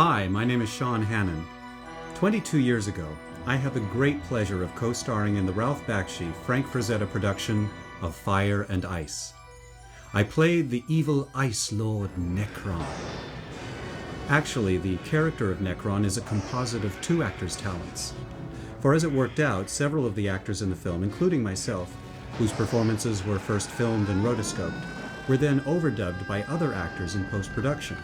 Hi, my name is Sean Hannon. 22 years ago, I had the great pleasure of co-starring in the Ralph Bakshi, Frank Frazetta production of Fire and Ice. I played the evil Ice Lord Necron. Actually, the character of Necron is a composite of two actors' talents. For as it worked out, several of the actors in the film, including myself, whose performances were first filmed and rotoscoped, were then overdubbed by other actors in post-production.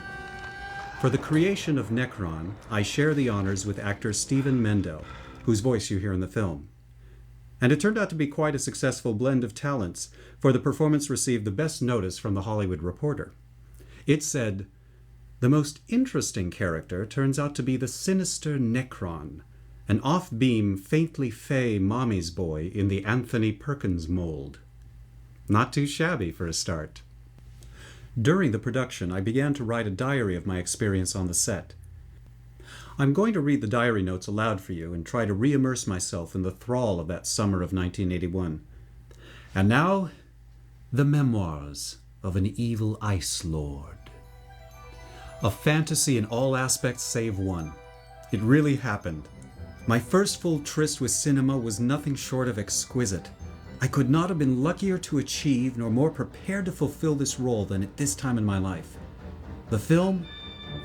For the creation of Necron, I share the honors with actor Stephen Mendel, whose voice you hear in the film. And it turned out to be quite a successful blend of talents, for the performance received the best notice from The Hollywood Reporter. It said, "The most interesting character turns out to be the sinister Necron, an off-beam, faintly fey mommy's boy in the Anthony Perkins mold." Not too shabby for a start. During the production, I began to write a diary of my experience on the set. I'm going to read the diary notes aloud for you and try to re-immerse myself in the thrall of that summer of 1981. And now, the memoirs of an evil Ice Lord. A fantasy in all aspects save one. It really happened. My first full tryst with cinema was nothing short of exquisite. I could not have been luckier to achieve nor more prepared to fulfill this role than at this time in my life. The film,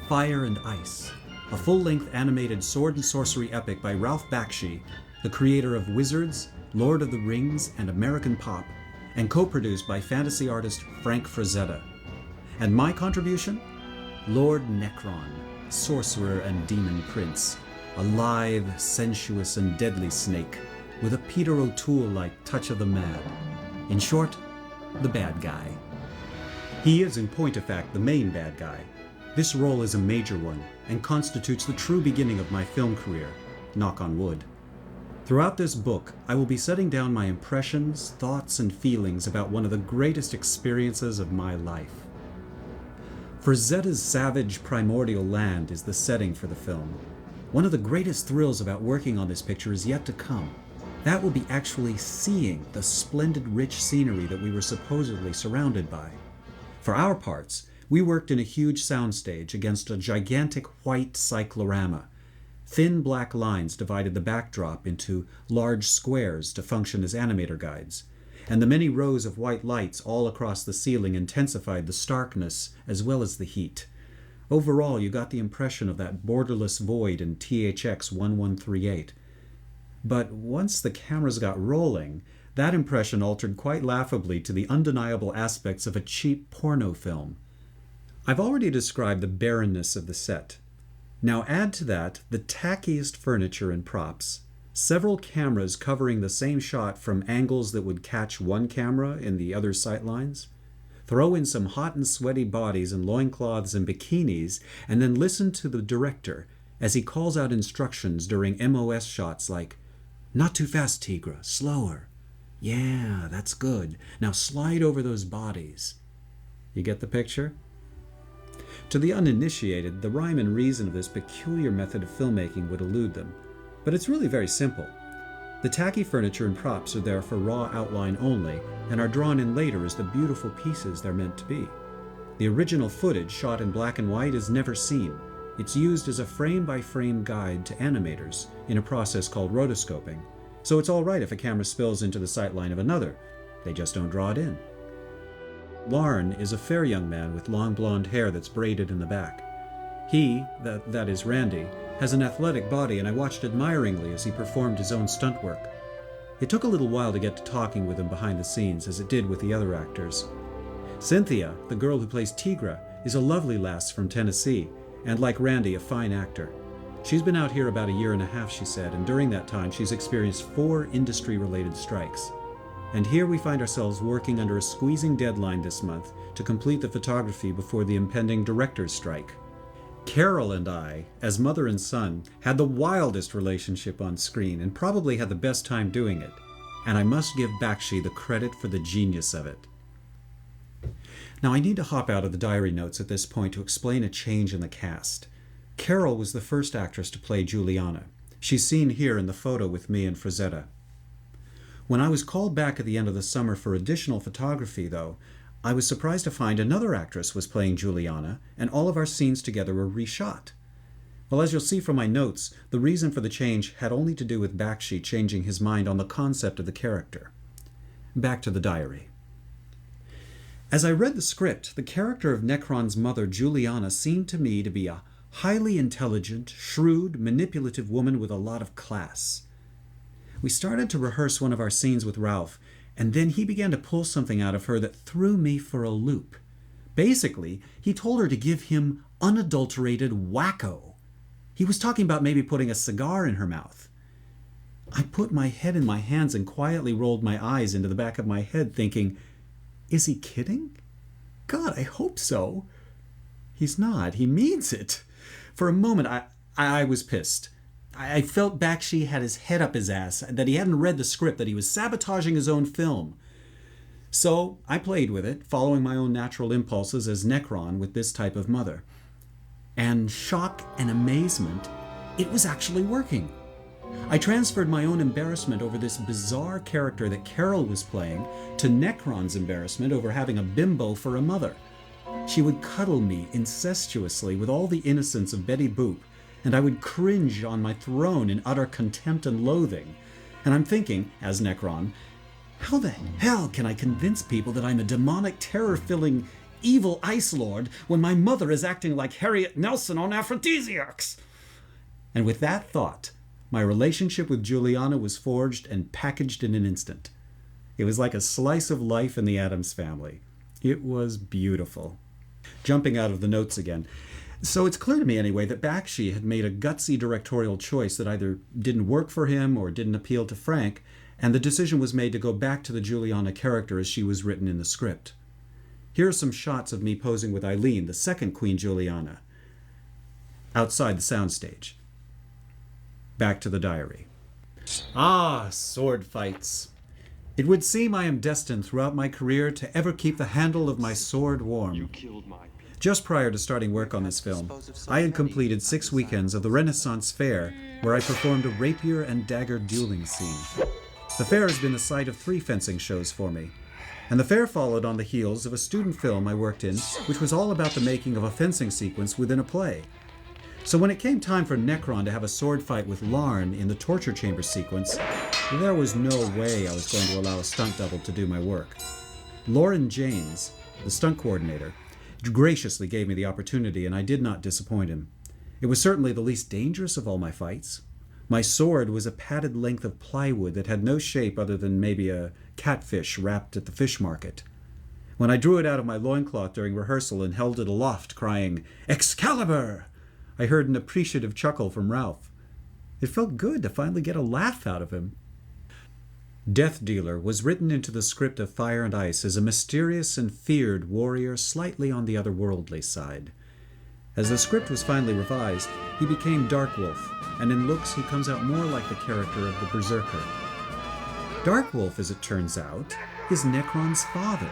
Fire and Ice, a full-length animated sword and sorcery epic by Ralph Bakshi, the creator of Wizards, Lord of the Rings, and American Pop, and co-produced by fantasy artist Frank Frazetta. And my contribution? Lord Necron, sorcerer and demon prince, a lithe, sensuous, and deadly snake, with a Peter O'Toole-like touch of the mad. In short, the bad guy. He is, in point of fact, the main bad guy. This role is a major one, and constitutes the true beginning of my film career, knock on wood. Throughout this book, I will be setting down my impressions, thoughts, and feelings about one of the greatest experiences of my life. Frazetta's savage, primordial land is the setting for the film. One of the greatest thrills about working on this picture is yet to come. That will be actually seeing the splendid, rich scenery that we were supposedly surrounded by. For our parts, we worked in a huge soundstage against a gigantic white cyclorama. Thin black lines divided the backdrop into large squares to function as animator guides, and the many rows of white lights all across the ceiling intensified the starkness as well as the heat. Overall, you got the impression of that borderless void in THX 1138. But once the cameras got rolling, that impression altered quite laughably to the undeniable aspects of a cheap porno film. I've already described the barrenness of the set. Now add to that the tackiest furniture and props, several cameras covering the same shot from angles that would catch one camera in the other sightlines. Throw in some hot and sweaty bodies in loincloths and bikinis, and then listen to the director as he calls out instructions during MOS shots like, "Not too fast, Tigra, slower. Yeah, that's good. Now slide over those bodies." You get the picture? To the uninitiated, the rhyme and reason of this peculiar method of filmmaking would elude them. But it's really very simple. The tacky furniture and props are there for raw outline only, and are drawn in later as the beautiful pieces they're meant to be. The original footage, shot in black and white, is never seen. It's used as a frame-by-frame guide to animators in a process called rotoscoping, so it's all right if a camera spills into the sightline of another. They just don't draw it in. Larn is a fair young man with long blonde hair that's braided in the back. He, that is Randy, has an athletic body, and I watched admiringly as he performed his own stunt work. It took a little while to get to talking with him behind the scenes, as it did with the other actors. Cynthia, the girl who plays Tigra, is a lovely lass from Tennessee, and like Randy, a fine actor. She's been out here about a year and a half, she said, and during that time she's experienced 4 industry-related strikes. And here we find ourselves working under a squeezing deadline this month to complete the photography before the impending director's strike. Carol and I, as mother and son, had the wildest relationship on screen and probably had the best time doing it. And I must give Bakshi the credit for the genius of it. Now I need to hop out of the diary notes at this point to explain a change in the cast. Carol was the first actress to play Juliana. She's seen here in the photo with me and Frazetta. When I was called back at the end of the summer for additional photography, though, I was surprised to find another actress was playing Juliana, and all of our scenes together were reshot. Well, as you'll see from my notes, the reason for the change had only to do with Bakshi changing his mind on the concept of the character. Back to the diary. As I read the script, the character of Necron's mother, Juliana, seemed to me to be a highly intelligent, shrewd, manipulative woman with a lot of class. We started to rehearse one of our scenes with Ralph, and then he began to pull something out of her that threw me for a loop. Basically, he told her to give him unadulterated wacko. He was talking about maybe putting a cigar in her mouth. I put my head in my hands and quietly rolled my eyes into the back of my head, thinking, is he kidding? God, I hope so. He's not. He means it. For a moment, I was pissed. I felt Bakshi had his head up his ass, that he hadn't read the script, that he was sabotaging his own film. So I played with it, following my own natural impulses as Necron with this type of mother. And shock and amazement, it was actually working. I transferred my own embarrassment over this bizarre character that Carol was playing to Necron's embarrassment over having a bimbo for a mother. She would cuddle me incestuously with all the innocence of Betty Boop, and I would cringe on my throne in utter contempt and loathing. And I'm thinking, as Necron, how the hell can I convince people that I'm a demonic, terror-filling, evil ice lord when my mother is acting like Harriet Nelson on aphrodisiacs? And with that thought, my relationship with Juliana was forged and packaged in an instant. It was like a slice of life in the Addams Family. It was beautiful. Jumping out of the notes again. So it's clear to me anyway that Bakshi had made a gutsy directorial choice that either didn't work for him or didn't appeal to Frank, and the decision was made to go back to the Juliana character as she was written in the script. Here are some shots of me posing with Eileen, the second Queen Juliana, outside the soundstage. Back to the diary. Ah, sword fights. It would seem I am destined throughout my career to ever keep the handle of my sword warm. Just prior to starting work on this film, I had completed 6 weekends of the Renaissance Fair, where I performed a rapier and dagger dueling scene. The fair has been the site of 3 fencing shows for me, and the fair followed on the heels of a student film I worked in, which was all about the making of a fencing sequence within a play. So when it came time for Necron to have a sword fight with Larn in the torture chamber sequence, there was no way I was going to allow a stunt double to do my work. Lauren Janes, the stunt coordinator, graciously gave me the opportunity, and I did not disappoint him. It was certainly the least dangerous of all my fights. My sword was a padded length of plywood that had no shape other than maybe a catfish wrapped at the fish market. When I drew it out of my loincloth during rehearsal and held it aloft, crying, "Excalibur!" I heard an appreciative chuckle from Ralph. It felt good to finally get a laugh out of him. Death Dealer was written into the script of Fire and Ice as a mysterious and feared warrior slightly on the otherworldly side. As the script was finally revised, he became Darkwolf, and in looks he comes out more like the character of the Berserker. Darkwolf, as it turns out, is Necron's father.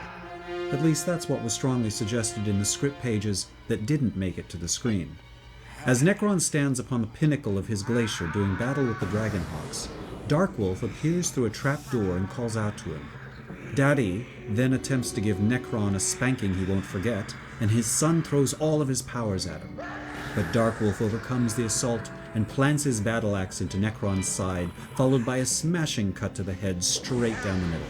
At least that's what was strongly suggested in the script pages that didn't make it to the screen. As Necron stands upon the pinnacle of his glacier doing battle with the Dragonhawks, Darkwolf appears through a trap door and calls out to him. Daddy then attempts to give Necron a spanking he won't forget, and his son throws all of his powers at him. But Darkwolf overcomes the assault and plants his battle axe into Necron's side, followed by a smashing cut to the head straight down the middle.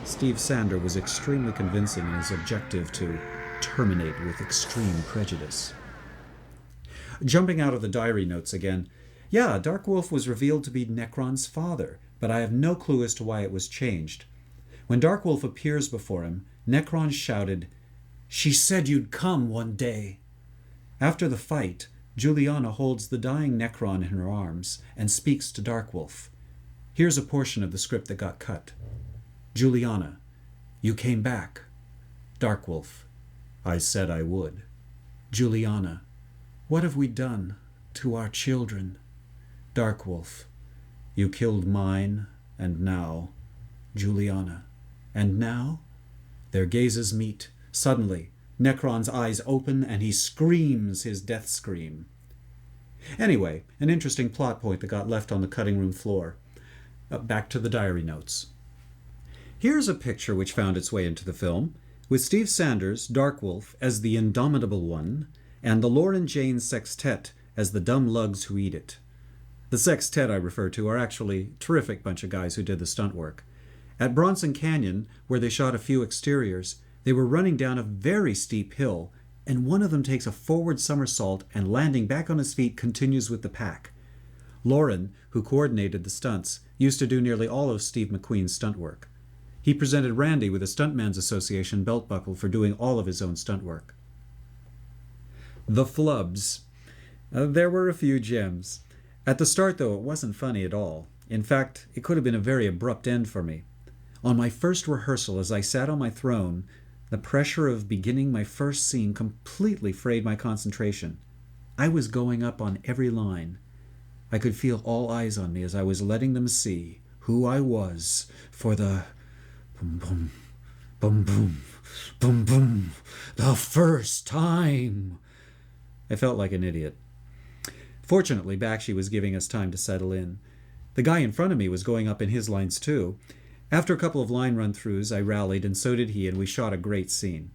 Steve Sander was extremely convincing in his objective to terminate with extreme prejudice. Jumping out of the diary notes again, yeah, Darkwolf was revealed to be Necron's father, but I have no clue as to why it was changed. When Darkwolf appears before him, Necron shouted, "She said you'd come one day." After the fight, Juliana holds the dying Necron in her arms and speaks to Darkwolf. Here's a portion of the script that got cut. Juliana, "You came back." Darkwolf, "I said I would." Juliana, "What have we done to our children?" Darkwolf, "You killed mine, and now." Juliana, "And now?" Their gazes meet. Suddenly, Necron's eyes open and he screams his death scream. Anyway, an interesting plot point that got left on the cutting room floor. Back to the diary notes. Here's a picture which found its way into the film, with Steve Sanders, Darkwolf, as the Indomitable One, and the Lauren Janes Sextet as the dumb lugs who eat it. The sextet I refer to are actually a terrific bunch of guys who did the stunt work. At Bronson Canyon, where they shot a few exteriors, they were running down a very steep hill, and one of them takes a forward somersault and landing back on his feet continues with the pack. Lauren, who coordinated the stunts, used to do nearly all of Steve McQueen's stunt work. He presented Randy with a Stuntman's Association belt buckle for doing all of his own stunt work. The flubs. There were a few gems. At the start, though, it wasn't funny at all. In fact, it could have been a very abrupt end for me. On my first rehearsal, as I sat on my throne, the pressure of beginning my first scene completely frayed my concentration. I was going up on every line. I could feel all eyes on me as I was letting them see who I was for the boom, boom, boom, boom, boom, boom, the first time. I felt like an idiot. Fortunately, Bakshi was giving us time to settle in. The guy in front of me was going up in his lines too. After a couple of line run-throughs, I rallied, and so did he, and we shot a great scene.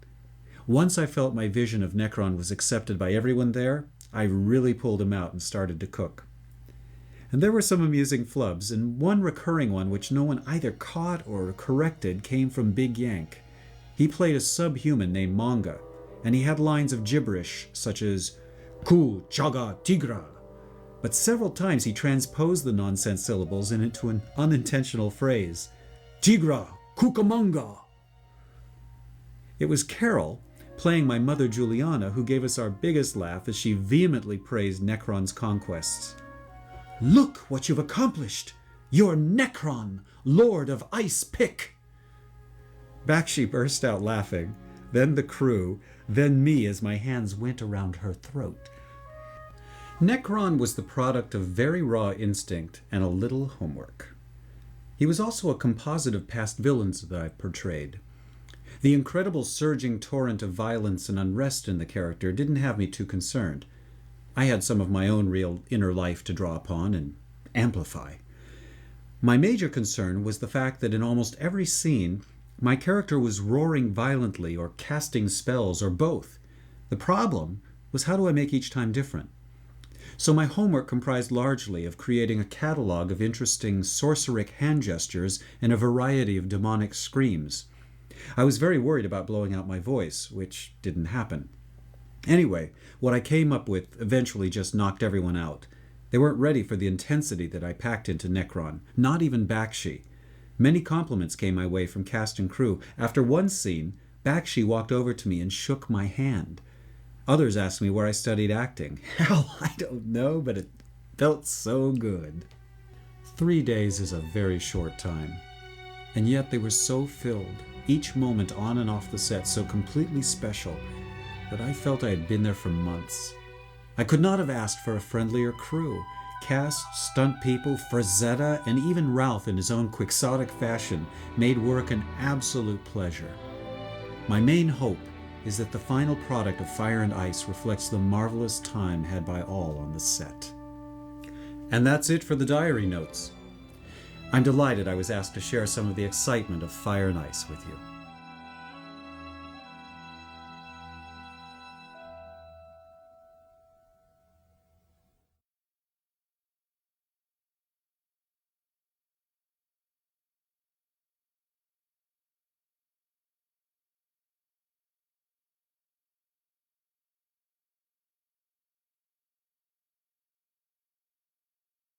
Once I felt my vision of Necron was accepted by everyone there, I really pulled him out and started to cook. And there were some amusing flubs, and one recurring one which no one either caught or corrected came from Big Yank. He played a subhuman named Manga, and he had lines of gibberish such as Ku Chaga Tigra. But several times he transposed the nonsense syllables into an unintentional phrase. Tigra Kukamanga. It was Carol, playing my mother Juliana, who gave us our biggest laugh as she vehemently praised Necron's conquests. Look what you've accomplished! You're Necron, Lord of Ice Pick! Bakshi burst out laughing, then the crew, then me as my hands went around her throat. Necron was the product of very raw instinct and a little homework. He was also a composite of past villains that I've portrayed. The incredible surging torrent of violence and unrest in the character didn't have me too concerned. I had some of my own real inner life to draw upon and amplify. My major concern was the fact that in almost every scene, my character was roaring violently or casting spells or both. The problem was, how do I make each time different? So my homework comprised largely of creating a catalog of interesting sorceric hand gestures and a variety of demonic screams. I was very worried about blowing out my voice, which didn't happen. Anyway, what I came up with eventually just knocked everyone out. They weren't ready for the intensity that I packed into Necron, not even Bakshi. Many compliments came my way from cast and crew. After one scene, Bakshi walked over to me and shook my hand. Others asked me where I studied acting. Hell, I don't know, but it felt so good. 3 days is a very short time, and yet they were so filled, each moment on and off the set so completely special, that I felt I had been there for months. I could not have asked for a friendlier crew. Cast, stunt people, Frazetta, and even Ralph in his own quixotic fashion made work an absolute pleasure. My main hope is that the final product of Fire and Ice reflects the marvelous time had by all on the set. And that's it for the diary notes. I'm delighted I was asked to share some of the excitement of Fire and Ice with you.